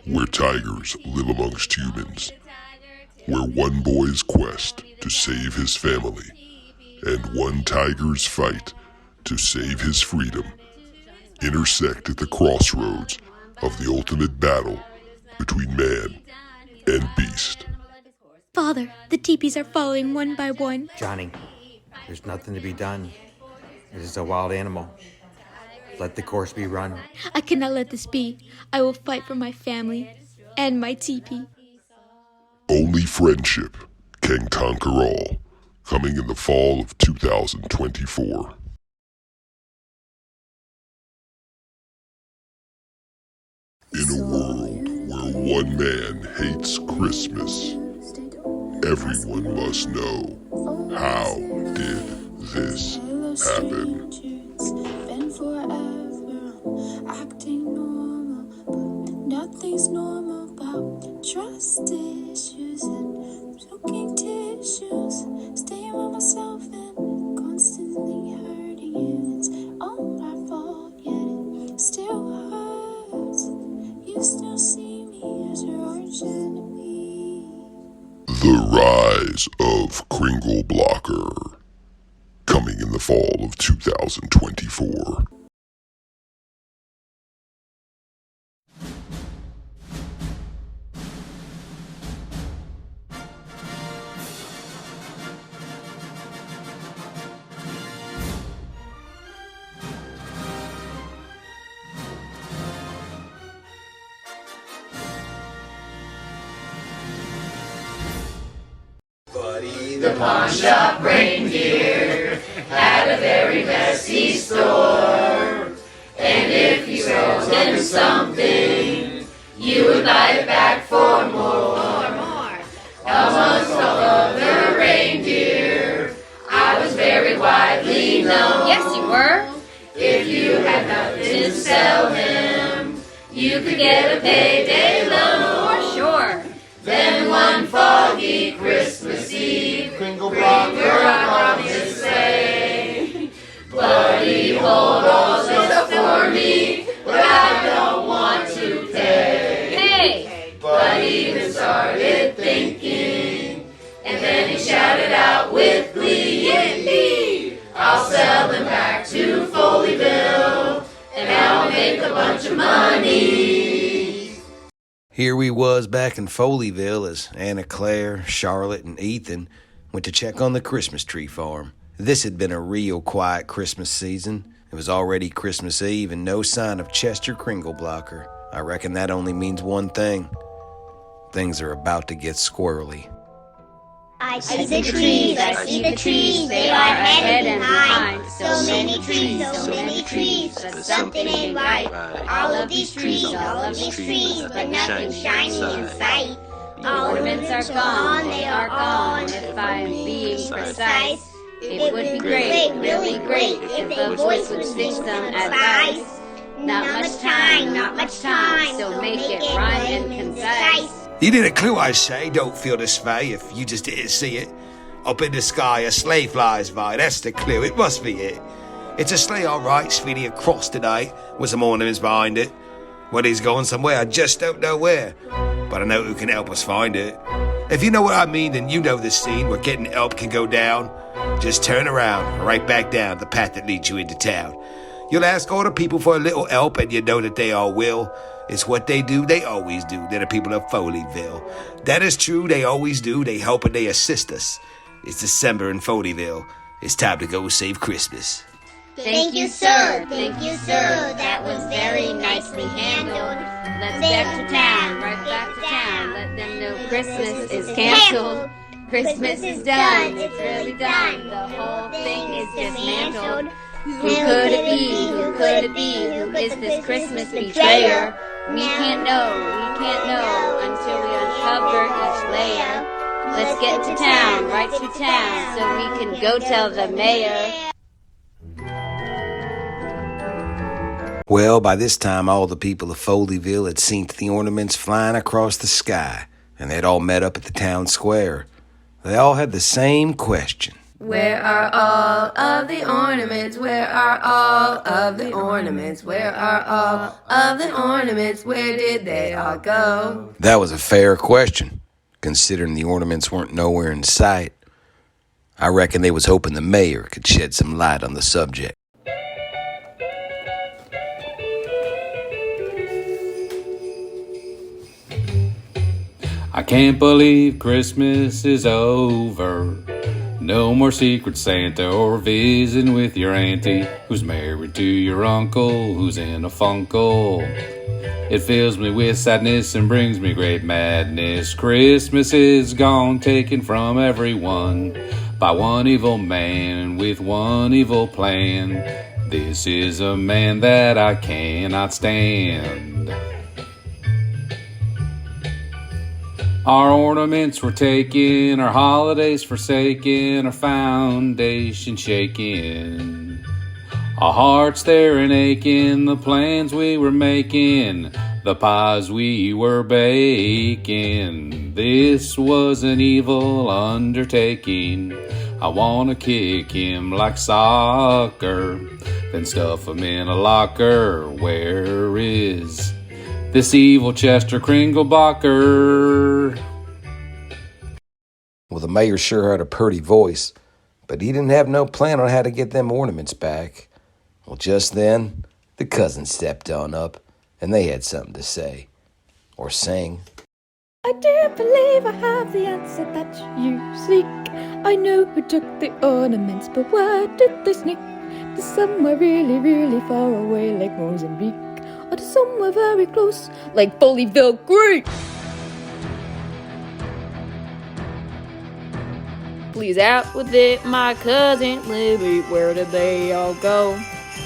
where tigers live amongst humans, where one boy's quest to save his family and one tiger's fight to save his freedom intersect at the crossroads of the ultimate battle between man and beast. Father, the teepees are falling one by one. Johnny, there's nothing to be done. It is a wild animal. Let the course be run. I cannot let this be. I will fight for my family and my teepee. Only friendship can conquer all, coming in the fall of 2024. In a world where one man hates Christmas, everyone must know, how did this happen? Been forever acting normal, but nothing's normal about trust issues and soaking tissues. Staying with myself and constantly hurting you. It's all my fault, yet it still hurts. You still see me as your arch enemy. The Rise of Kringle Blocker, coming in the fall of 2024. Buddy the pawn shop reindeer had a very messy store, and if you sold him something, you would buy it back for more. Amongst all other reindeer, I was very widely known. Yes, you were. If you had nothing to sell him, you could get a payday loan. For sure. Then one foggy Christmas Eve, Kringle Blocker on his sleigh. Buddy, hold all this for me, but I don't want to pay. Hey! Buddy then started thinking, and then he shouted out with glee, yippee! I'll sell them back to Foleyville, and I'll make a bunch of money. Here we was back in Foleyville as Anna Claire, Charlotte, and Ethan went to check on the Christmas tree farm. This had been a real quiet Christmas season. It was already Christmas Eve and no sign of Chester Kringleblocker. I reckon that only means one thing. Things are about to get squirrely. I see the trees, they are ahead and behind. So many trees, but something ain't right. All of these trees, but nothing shiny in sight. The ornaments are gone, they are gone, if I'm being precise. It would be great, really great, if a voice would sing some advice. Not much time, so make it rhyme and concise. You need a clue, I say. Don't feel dismay if you just didn't see it. Up in the sky, a sleigh flies by. That's the clue. It must be it. It's a sleigh, all right, speeding across tonight, with some ornaments behind it. Well, he's going somewhere. I just don't know where. But I know who can help us find it. If you know what I mean, then you know the scene where getting help can go down. Just turn around, right back down the path that leads you into town. You'll ask all the people for a little help, and you know that they all will. It's what they do, they always do. They're the people of Foleyville. That is true, they always do. They help and they assist us. It's December in Foleyville. It's time to go save Christmas. Thank you, sir. That was very nicely handled. Let's get to town, right back to town. Let them know Christmas is canceled. Christmas is done, it's really done. The whole thing is dismantled. Who could it be? Who is this Christmas betrayer? We can't know until we uncover each layer. Let's get to town, right to town, so we can go tell the mayor. Well, by this time, all the people of Foleyville had seen the ornaments flying across the sky, and they'd all met up at the town square. They all had the same question. Where are all of the ornaments? Where are all of the ornaments? Where are all of the ornaments? Where did they all go? That was a fair question, considering the ornaments weren't nowhere in sight. I reckon they was hoping the mayor could shed some light on the subject. I can't believe Christmas is over. No more Secret Santa or visiting with your auntie, who's married to your uncle, who's in a funkle. It fills me with sadness and brings me great madness. Christmas is gone, taken from everyone by one evil man with one evil plan. This is a man that I cannot stand. Our ornaments were taken, our holidays forsaken, our foundation shaken. Our hearts there and aching, the plans we were making, the pies we were baking. This was an evil undertaking. I wanna kick him like soccer, then stuff him in a locker. Where is this evil Chester Kringlebocker? Well, the mayor sure had a purty voice, but he didn't have no plan on how to get them ornaments back. Well, just then, the cousins stepped on up, and they had something to say. Or sing. I do believe I have the answer that you seek. I know who took the ornaments, but where did they sneak? To somewhere really, really far away like Mozambique, or to somewhere very close like Foleyville, Greek. Please out with it, my cousin Libby. Where did they all go?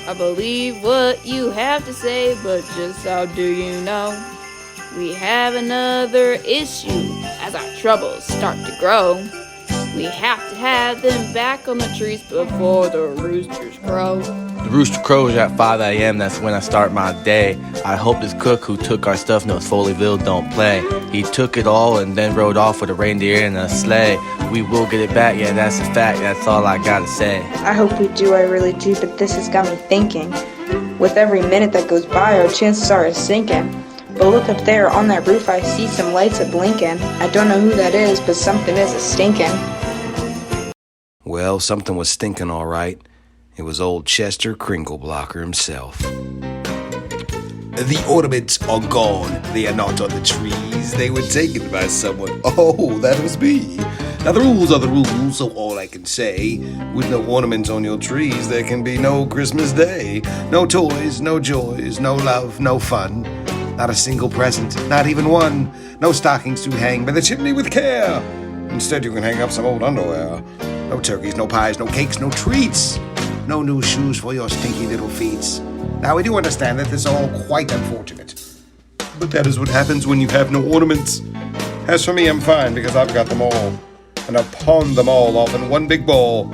I believe what you have to say, but just how do you know? We have another issue as our troubles start to grow. We have to have them back on the trees before the roosters crow. The rooster crows at 5 a.m., that's when I start my day. I hope this cook who took our stuff knows Foleyville don't play. He took it all and then rode off with a reindeer and a sleigh. We will get it back, yeah, that's a fact, that's all I gotta say. I hope we do, I really do, but this has got me thinking. With every minute that goes by, our chances are it's sinking. But look up there, on that roof I see some lights a-blinking. I don't know who that is, but something is a-stinking. Well, something was stinking all right. It was old Chester Kringleblocker himself. The ornaments are gone. They are not on the trees. They were taken by someone. Oh, that was me. Now, the rules are the rules, so all I can say, with no ornaments on your trees, there can be no Christmas Day. No toys, no joys, no love, no fun. Not a single present, not even one. No stockings to hang by the chimney with care. Instead, you can hang up some old underwear. No turkeys, no pies, no cakes, no treats. No new shoes for your stinky little feet. Now, we do understand that this is all quite unfortunate. But that is what happens when you have no ornaments. As for me, I'm fine because I've got them all. And I've pawned them all off in one big ball.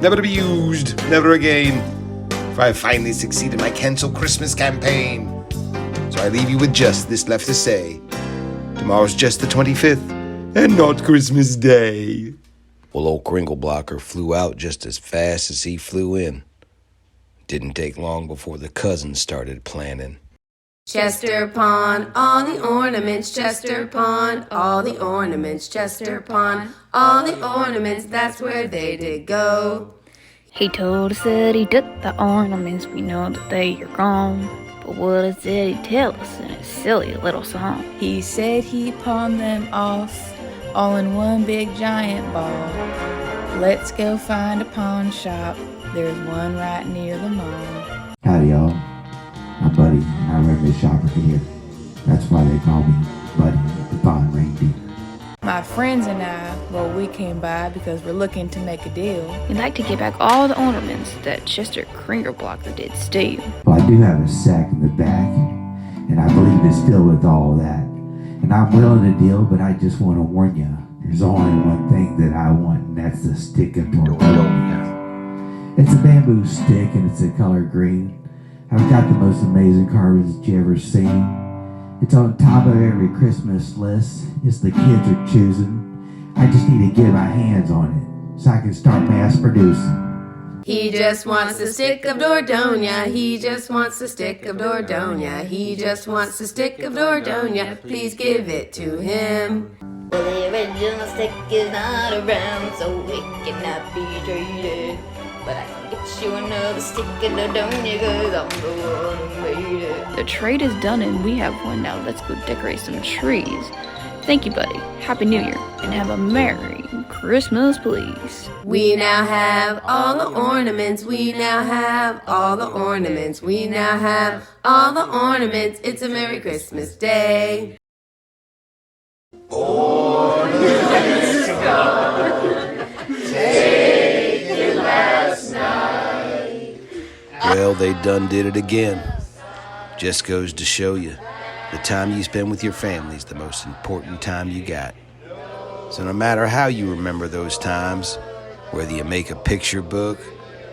Never to be used, never again. For I finally succeeded in my cancel Christmas campaign. So I leave you with just this left to say. Tomorrow's just the 25th, and not Christmas Day. Well, old Kringleblocker flew out just as fast as he flew in. Didn't take long before the cousins started planning. Chester pawn all the ornaments, Chester pawn all the ornaments, Chester pawn all the ornaments, that's where they did go. He told us that he took the ornaments, we know that they are gone. But what did he tell us in his silly little song? He said he pawned them off, all in one big giant ball. Let's go find a pawn shop, there's one right near the mall. Howdy, y'all. I'm Buddy, and I run this shop here. That's why they call me Buddy the Pawn Reindeer. My friends and I, well, we came by because we're looking to make a deal. We'd like to get back all the ornaments that Chester Kringleblocker did steal. Well, I do have a sack in the back, and I believe it's filled with all that. And I'm willing to deal, but I just want to warn you, there's only one thing that I want, and that's the stick of tortilla. It's a bamboo stick, and it's a color green. I've got the most amazing carvings that you ever seen. It's on top of every Christmas list. It's the kids are choosing. I just need to get my hands on it. so I can start mass producing. He just wants a stick of Dordogne. He just wants a stick of Dordogne. He just wants a stick of Dordogne. Please give it to him. Well, the original stick is not around, so it cannot be traded. But I can get you another stick of Dordogne, 'cause I'm the one who made it. The trade is done and we have one now. Let's go decorate some trees. Thank you, buddy. Happy New Year, and have a Merry Christmas, please. We now have all the ornaments. We now have all the ornaments. We now have all the ornaments. It's a Merry Christmas Day. Ornaments gone, taken last night. Well, they done did it again. Just goes to show you, the time you spend with your family is the most important time you got. So no matter how you remember those times, whether you make a picture book,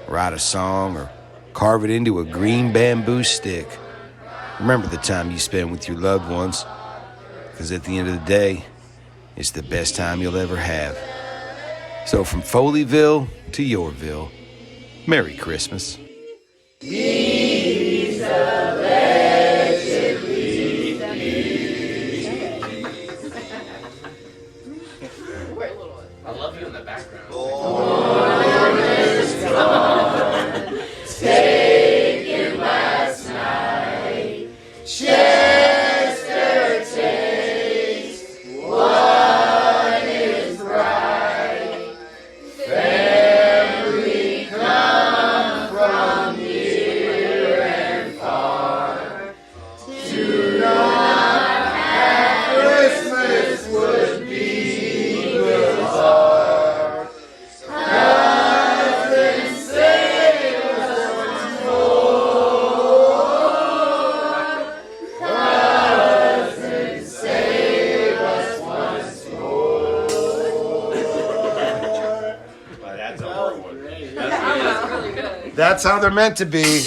write a song, or carve it into a green bamboo stick, remember the time you spend with your loved ones, because at the end of the day, it's the best time you'll ever have. So from Foleyville to Yorville, Merry Christmas. He's allegedly. I love you in the background. Ornaments gone, taken last night. Chester takes what is right. Family come from near and far to not have Christmas would be bizarre. Cousins save us once more. Cousins save us once more. That's how they're meant to be.